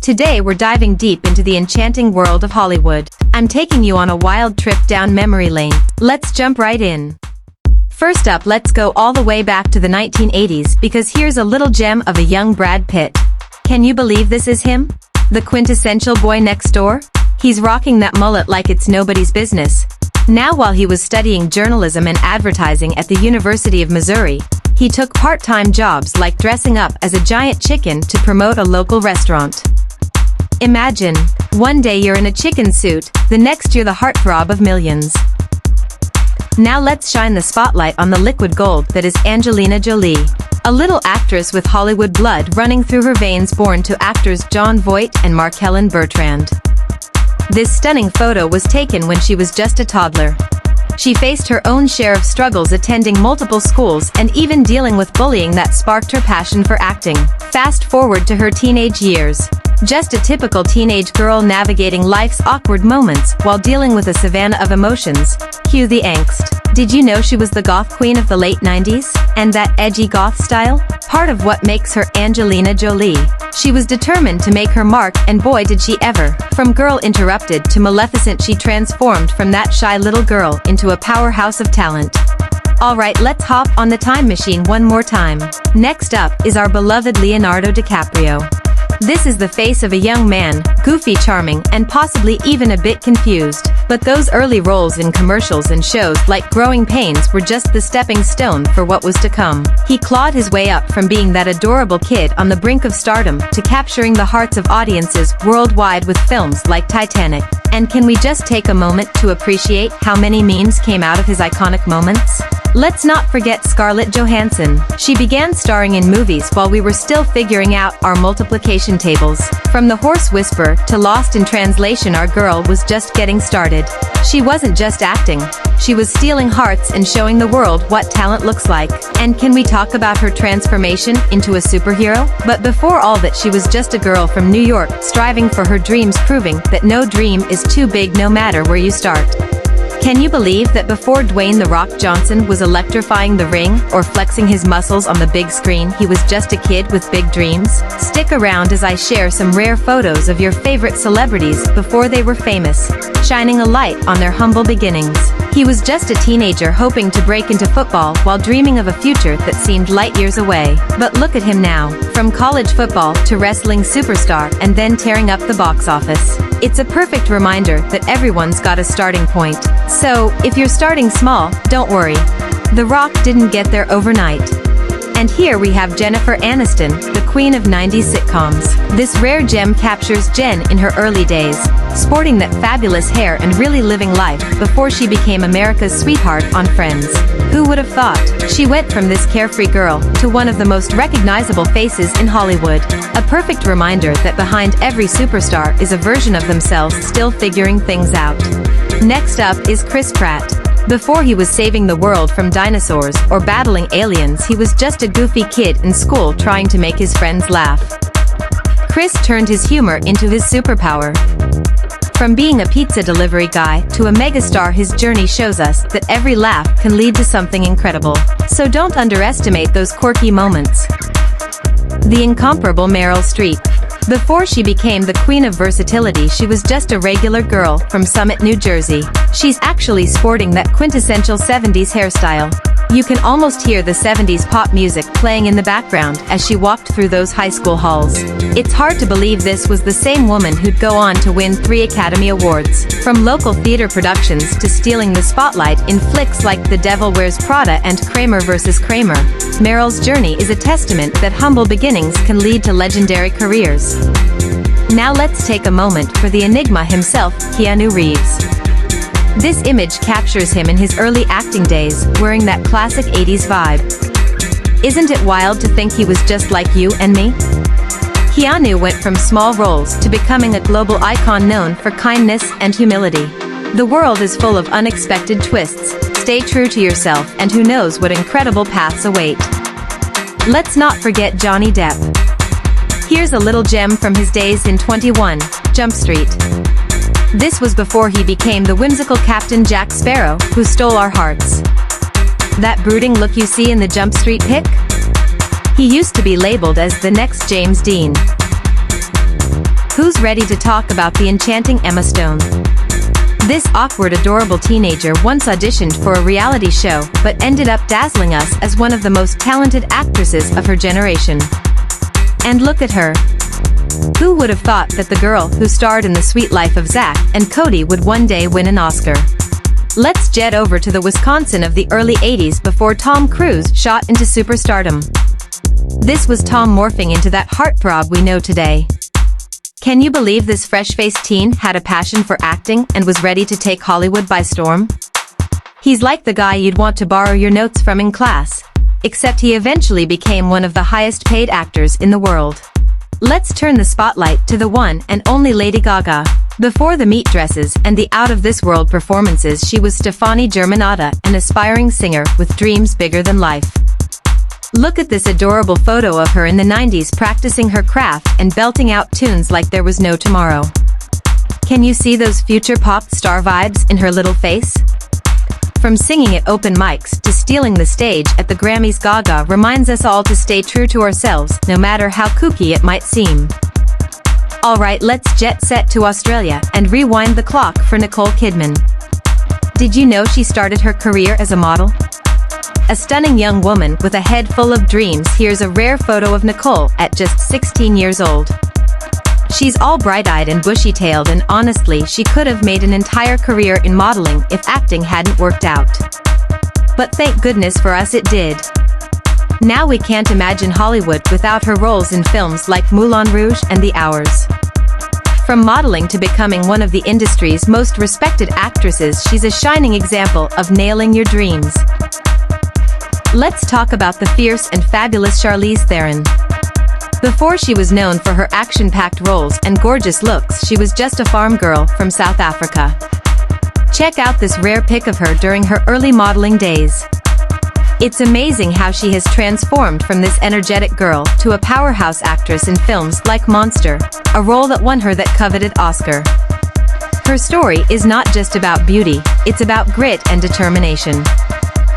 Today we're diving deep into the enchanting world of Hollywood. I'm taking you on a wild trip down memory lane. Let's jump right in. First up, let's go all the way back to the 1980s because here's a little gem of a young Brad Pitt. Can you believe this is him? The quintessential boy next door? He's rocking that mullet like it's nobody's business. Now, while he was studying journalism and advertising at the University of Missouri, he took part-time jobs like dressing up as a giant chicken to promote a local restaurant. Imagine, one day you're in a chicken suit, the next you're the heartthrob of millions. Now let's shine the spotlight on the liquid gold that is Angelina Jolie, a little actress with Hollywood blood running through her veins, born to actors Jon Voight and Markellen Bertrand. This stunning photo was taken when she was just a toddler. She faced her own share of struggles attending multiple schools and even dealing with bullying that sparked her passion for acting. Fast forward to her teenage years. Just a typical teenage girl navigating life's awkward moments while dealing with a savanna of emotions. Cue the angst. Did you know she was the goth queen of the late 90s? And that edgy goth style? Part of what makes her Angelina Jolie. She was determined to make her mark, and boy did she ever. From Girl Interrupted to Maleficent, she transformed from that shy little girl into a powerhouse of talent. Alright, let's hop on the time machine one more time. Next up is our beloved Leonardo DiCaprio. This is the face of a young man, goofy, charming, and possibly even a bit confused. But those early roles in commercials and shows like Growing Pains were just the stepping stone for what was to come. He clawed his way up from being that adorable kid on the brink of stardom to capturing the hearts of audiences worldwide with films like Titanic. And can we just take a moment to appreciate how many memes came out of his iconic moments? Let's not forget Scarlett Johansson. She began starring in movies while we were still figuring out our multiplication tables. From The Horse Whisperer to Lost in Translation, our girl was just getting started. She wasn't just acting. She was stealing hearts and showing the world what talent looks like. And can we talk about her transformation into a superhero? But before all that, she was just a girl from New York, striving for her dreams, proving that no dream is too big no matter where you start. Can you believe that before Dwayne "The Rock" Johnson was electrifying the ring or flexing his muscles on the big screen, he was just a kid with big dreams? Stick around as I share some rare photos of your favorite celebrities before they were famous, shining a light on their humble beginnings. He was just a teenager hoping to break into football while dreaming of a future that seemed light years away. But look at him now, from college football to wrestling superstar and then tearing up the box office. It's a perfect reminder that everyone's got a starting point. So, if you're starting small, don't worry. The Rock didn't get there overnight. And here we have Jennifer Aniston, the queen of 90s sitcoms. This rare gem captures Jen in her early days, sporting that fabulous hair and really living life before she became America's sweetheart on Friends. Who would have thought? She went from this carefree girl to one of the most recognizable faces in Hollywood. A perfect reminder that behind every superstar is a version of themselves still figuring things out. Next up is Chris Pratt. Before he was saving the world from dinosaurs or battling aliens, he was just a goofy kid in school trying to make his friends laugh. Chris turned his humor into his superpower. From being a pizza delivery guy to a megastar, his journey shows us that every laugh can lead to something incredible. So don't underestimate those quirky moments. The incomparable Meryl Streep. Before she became the queen of versatility, she was just a regular girl from Summit, New Jersey. She's actually sporting that quintessential 70s hairstyle. You can almost hear the 70s pop music playing in the background as she walked through those high school halls. It's hard to believe this was the same woman who'd go on to win 3 Academy Awards. From local theater productions to stealing the spotlight in flicks like The Devil Wears Prada and Kramer vs. Kramer, Meryl's journey is a testament that humble beginnings can lead to legendary careers. Now let's take a moment for the enigma himself, Keanu Reeves. This image captures him in his early acting days, wearing that classic 80s vibe. Isn't it wild to think he was just like you and me? Keanu went from small roles to becoming a global icon known for kindness and humility. The world is full of unexpected twists. Stay true to yourself, and who knows what incredible paths await. Let's not forget Johnny Depp. Here's a little gem from his days in 21 Jump Street. This was before he became the whimsical Captain Jack Sparrow who stole our hearts. That brooding look you see in the Jump Street pic? He used to be labeled as the next James Dean. Who's ready to talk about the enchanting Emma Stone? This awkward, adorable teenager once auditioned for a reality show but ended up dazzling us as one of the most talented actresses of her generation. And look at her. Who would have thought that the girl who starred in The Sweet Life of Zack and Cody would one day win an Oscar? Let's jet over to the Wisconsin of the early 80s before Tom Cruise shot into superstardom. This was Tom morphing into that heartthrob we know today. Can you believe this fresh-faced teen had a passion for acting and was ready to take Hollywood by storm? He's like the guy you'd want to borrow your notes from in class, except he eventually became one of the highest-paid actors in the world. Let's turn the spotlight to the one and only Lady Gaga. Before the meat dresses and the out-of-this-world performances, she was Stefani Germanotta, an aspiring singer with dreams bigger than life. Look at this adorable photo of her in the 90s practicing her craft and belting out tunes like there was no tomorrow. Can you see those future pop star vibes in her little face? From singing at open mics to stealing the stage at the Grammys, Gaga reminds us all to stay true to ourselves, no matter how kooky it might seem. Alright, let's jet set to Australia and rewind the clock for Nicole Kidman. Did you know she started her career as a model? A stunning young woman with a head full of dreams. Here's a rare photo of Nicole at just 16 years old. She's all bright-eyed and bushy-tailed, and honestly, she could have made an entire career in modeling if acting hadn't worked out. But thank goodness for us it did. Now we can't imagine Hollywood without her roles in films like Moulin Rouge and The Hours. From modeling to becoming one of the industry's most respected actresses, she's a shining example of nailing your dreams. Let's talk about the fierce and fabulous Charlize Theron. Before she was known for her action-packed roles and gorgeous looks, she was just a farm girl from South Africa. Check out this rare pic of her during her early modeling days. It's amazing how she has transformed from this energetic girl to a powerhouse actress in films like Monster, a role that won her that coveted Oscar. Her story is not just about beauty, it's about grit and determination.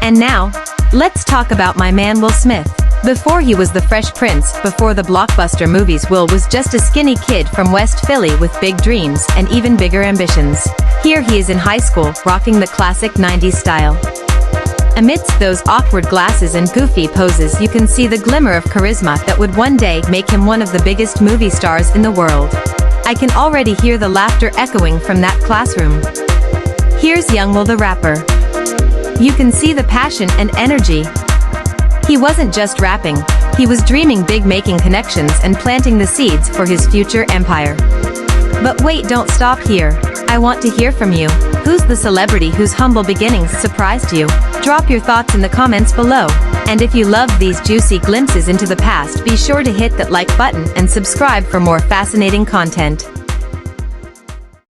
And now, let's talk about my man Will Smith. Before he was the Fresh Prince, before the blockbuster movies, Will was just a skinny kid from West Philly with big dreams and even bigger ambitions. Here he is in high school, rocking the classic 90s style. Amidst those awkward glasses and goofy poses, you can see the glimmer of charisma that would one day make him one of the biggest movie stars in the world. I can already hear the laughter echoing from that classroom. Here's young Will the rapper. You can see the passion and energy. He wasn't just rapping, he was dreaming big, making connections and planting the seeds for his future empire. But wait, don't stop here. I want to hear from you. Who's the celebrity whose humble beginnings surprised you? Drop your thoughts in the comments below. And if you loved these juicy glimpses into the past, be sure to hit that like button and subscribe for more fascinating content.